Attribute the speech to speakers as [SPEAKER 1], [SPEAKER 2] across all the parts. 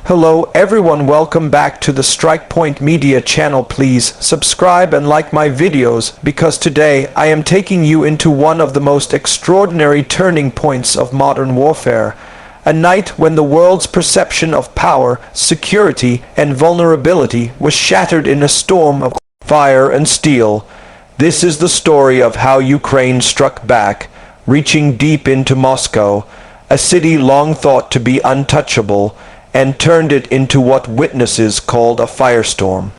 [SPEAKER 1] Hello everyone, welcome back to the Strike Point Media channel. Please subscribe and like my videos because today I am taking you into one of the most extraordinary turning points of modern warfare. A night when the world's perception of power, security, and vulnerability was shattered in a storm of fire and steel. This is the story of how Ukraine struck back, reaching deep into Moscow, a city long thought to be untouchable, and turned it into what witnesses called a firestorm.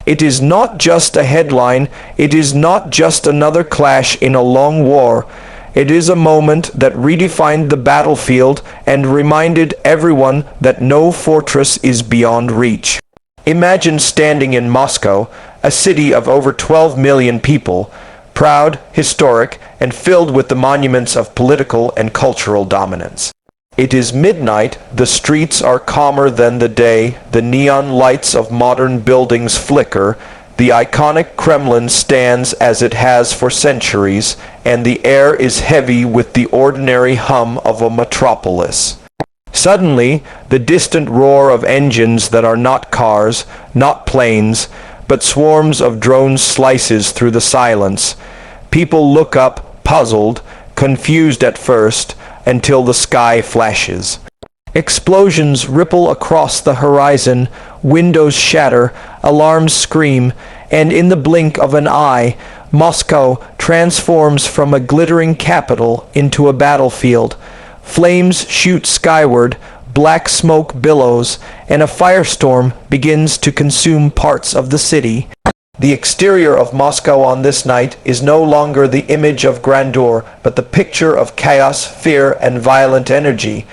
[SPEAKER 1] It is not just a headline, it is not just another clash in a long war. It is a moment that redefined the battlefield and reminded everyone that no fortress is beyond reach. Imagine standing in Moscow, a city of over 12 million people, proud, historic, and filled with the monuments of political and cultural dominance. It is midnight, the streets are calmer than the day, the neon lights of modern buildings flicker, the iconic Kremlin stands as it has for centuries, and the air is heavy with the ordinary hum of a metropolis. Suddenly, the distant roar of engines that are not cars, not planes, but swarms of drones slices through the silence. People look up, puzzled, confused at first, until the sky flashes. Explosions ripple across the horizon, windows shatter, alarms scream, and in the blink of an eye, Moscow transforms from a glittering capital into a battlefield. Flames shoot skyward, black smoke billows, and a firestorm begins to consume parts of the city. The exterior of Moscow on this night is no longer the image of grandeur, but the picture of chaos, fear, and violent energy.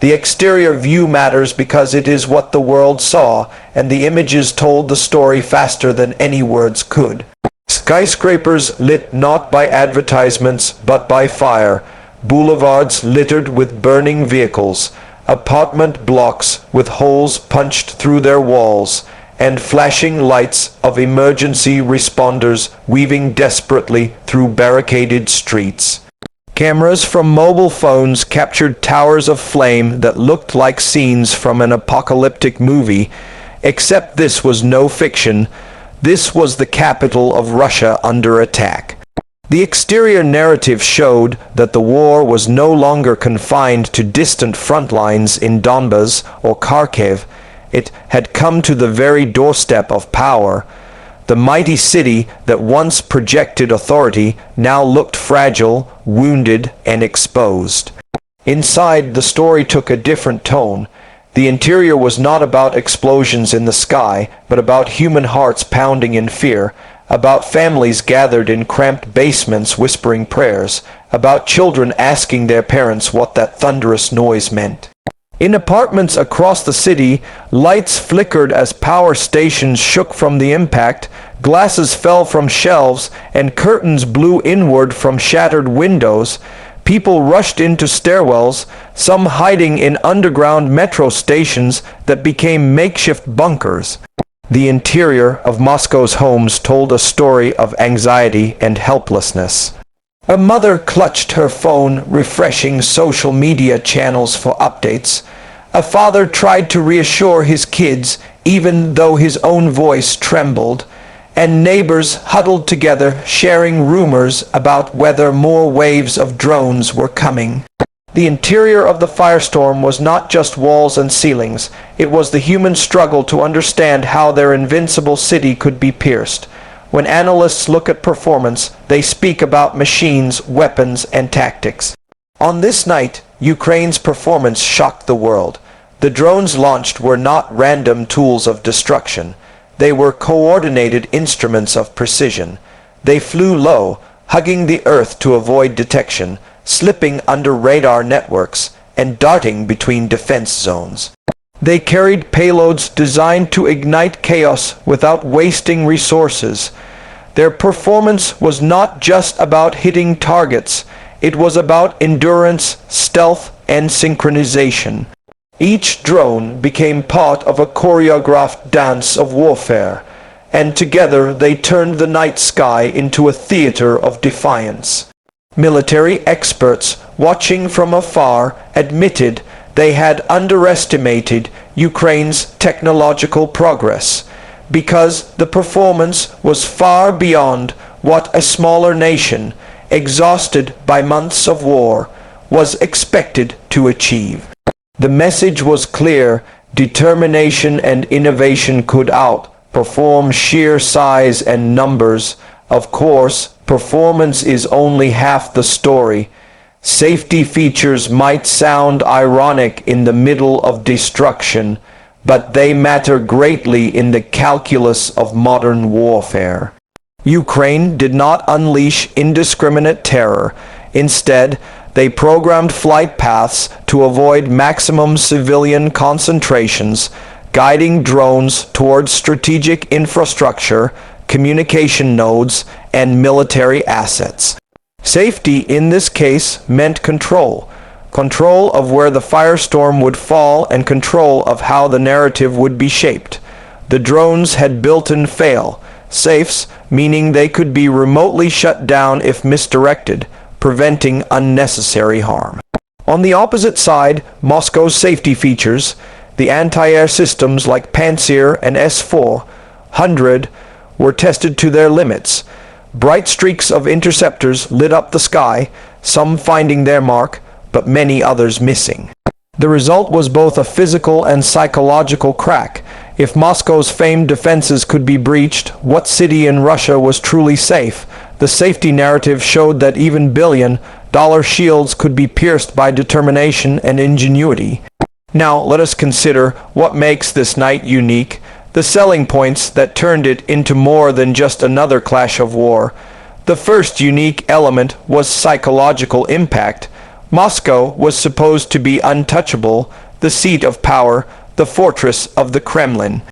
[SPEAKER 1] The exterior view matters because it is what the world saw, and the images told the story faster than any words could. Skyscrapers lit not by advertisements, but by fire. Boulevards littered with burning vehicles. Apartment blocks with holes punched through their walls, and flashing lights of emergency responders weaving desperately through barricaded streets. Cameras from mobile phones captured towers of flame that looked like scenes from an apocalyptic movie, except this was no fiction. This was the capital of Russia under attack. The exterior narrative showed that the war was no longer confined to distant front lines in Donbas or Kharkiv. It had come to the very doorstep of power. The mighty city that once projected authority now looked fragile, wounded, and exposed. Inside, the story took a different tone. The interior was not about explosions in the sky, but about human hearts pounding in fear, about families gathered in cramped basements whispering prayers, about children asking their parents what that thunderous noise meant. In apartments across the city, lights flickered as power stations shook from the impact, glasses fell from shelves, and curtains blew inward from shattered windows. People rushed into stairwells, some hiding in underground metro stations that became makeshift bunkers. The interior of Moscow's homes told a story of anxiety and helplessness. A mother clutched her phone, refreshing social media channels for updates. A father tried to reassure his kids, even though his own voice trembled. And neighbors huddled together, sharing rumors about whether more waves of drones were coming. The interior of the firestorm was not just walls and ceilings. It was the human struggle to understand how their invincible city could be pierced. When analysts look at performance, they speak about machines, weapons, and tactics. On this night, Ukraine's performance shocked the world. The drones launched were not random tools of destruction. They were coordinated instruments of precision. They flew low, hugging the earth to avoid detection, slipping under radar networks, and darting between defense zones. They carried payloads designed to ignite chaos without wasting resources. Their performance was not just about hitting targets, it was about endurance, stealth, and synchronization. Each drone became part of a choreographed dance of warfare, and together they turned the night sky into a theater of defiance. Military experts, watching from afar, admitted They had underestimated Ukraine's technological progress, because the performance was far beyond what a smaller nation, exhausted by months of war, was expected to achieve. The message was clear: determination and innovation could outperform sheer size and numbers. Of course, performance is only half the story. Safety features might sound ironic in the middle of destruction, but they matter greatly in the calculus of modern warfare. Ukraine did not unleash indiscriminate terror. Instead, they programmed flight paths to avoid maximum civilian concentrations, guiding drones towards strategic infrastructure, communication nodes, and military assets. Safety in this case meant control. Control of where the firestorm would fall and control of how the narrative would be shaped. The drones had built-in fail-safes, meaning they could be remotely shut down if misdirected, preventing unnecessary harm. On the opposite side, Moscow's safety features, the anti-air systems like Pantsir and S-400, were tested to their limits. Bright streaks of interceptors lit up the sky, some finding their mark, but many others missing. The result was both a physical and psychological crack. If Moscow's famed defenses could be breached, what city in Russia was truly safe? The safety narrative showed that even billion-dollar shields could be pierced by determination and ingenuity. Now let us consider what makes this night unique, the selling points that turned it into more than just another clash of war. The first unique element was psychological impact. Moscow was supposed to be untouchable, the seat of power, the fortress of the Kremlin.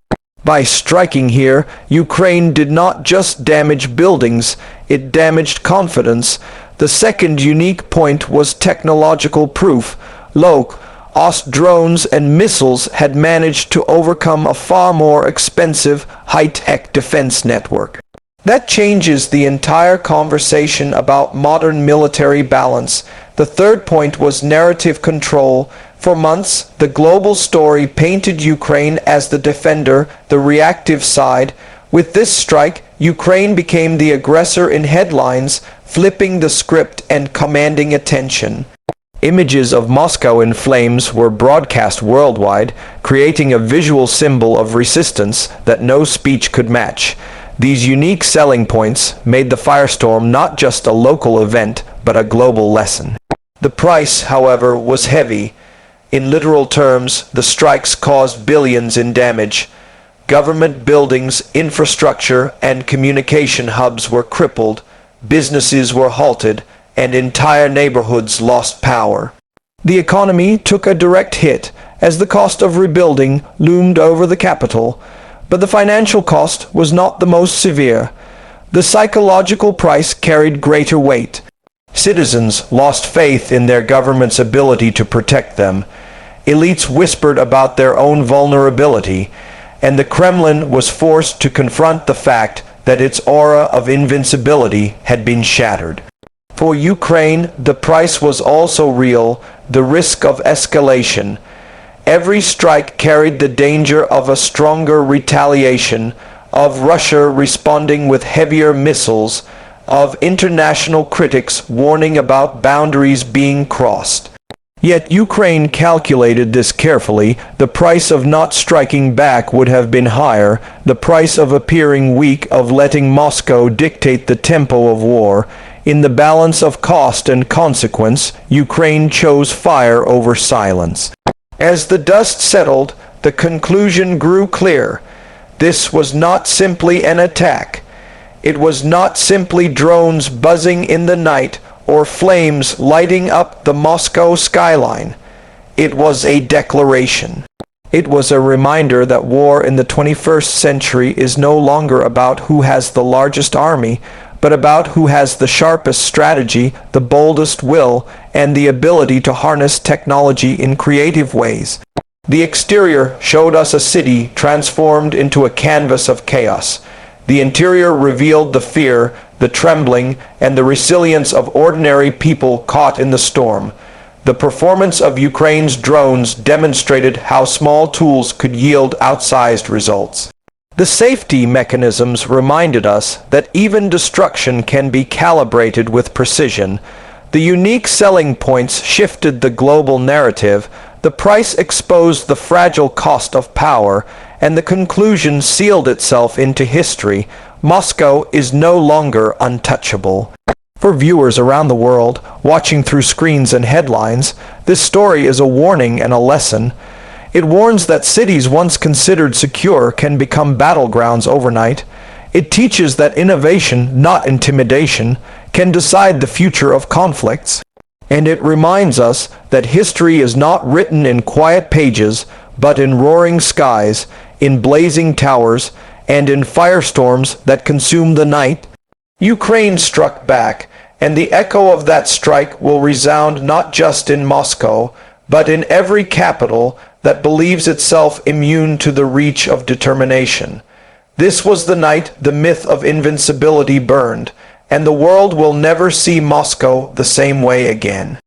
[SPEAKER 1] By striking here, Ukraine did not just damage buildings, it damaged confidence. The second unique point was technological proof. Low-cost drones and missiles had managed to overcome a far more expensive, high-tech defense network. That changes the entire conversation about modern military balance. The third point was narrative control. For months, the global story painted Ukraine as the defender, the reactive side. With this strike, Ukraine became the aggressor in headlines, flipping the script and commanding attention. Images of Moscow in flames were broadcast worldwide, creating a visual symbol of resistance that no speech could match. These unique selling points made the firestorm not just a local event, but a global lesson. The price, however, was heavy. In literal terms, the strikes caused billions in damage. Government buildings, infrastructure, and communication hubs were crippled, businesses were halted, and entire neighborhoods lost power. The economy took a direct hit as the cost of rebuilding loomed over the capital, but the financial cost was not the most severe. The psychological price carried greater weight. Citizens lost faith in their government's ability to protect them. Elites whispered about their own vulnerability, and the Kremlin was forced to confront the fact that its aura of invincibility had been shattered. For Ukraine, the price was also real, the risk of escalation. Every strike carried the danger of a stronger retaliation, of Russia responding with heavier missiles, of international critics warning about boundaries being crossed. Yet Ukraine calculated this carefully. The price of not striking back would have been higher, the price of appearing weak, of letting Moscow dictate the tempo of war. In the balance of cost and consequence, Ukraine chose fire over silence. As the dust settled, the conclusion grew clear. This was not simply an attack. It was not simply drones buzzing in the night or flames lighting up the Moscow skyline. It was a declaration. It was a reminder that war in the 21st century is no longer about who has the largest army, but about who has the sharpest strategy, the boldest will, and the ability to harness technology in creative ways. The exterior showed us a city transformed into a canvas of chaos. The interior revealed the fear, the trembling, and the resilience of ordinary people caught in the storm. The performance of Ukraine's drones demonstrated how small tools could yield outsized results. The safety mechanisms reminded us that even destruction can be calibrated with precision. The unique selling points shifted the global narrative, the price exposed the fragile cost of power, and the conclusion sealed itself into history. Moscow is no longer untouchable. For viewers around the world, watching through screens and headlines, this story is a warning and a lesson. It warns that cities once considered secure can become battlegrounds overnight. It teaches that innovation, not intimidation, can decide the future of conflicts. And it reminds us that history is not written in quiet pages, but in roaring skies, in blazing towers, and in firestorms that consume the night. Ukraine struck back, and the echo of that strike will resound not just in Moscow, but in every capital that believes itself immune to the reach of determination. This was the night the myth of invincibility burned, and the world will never see Moscow the same way again.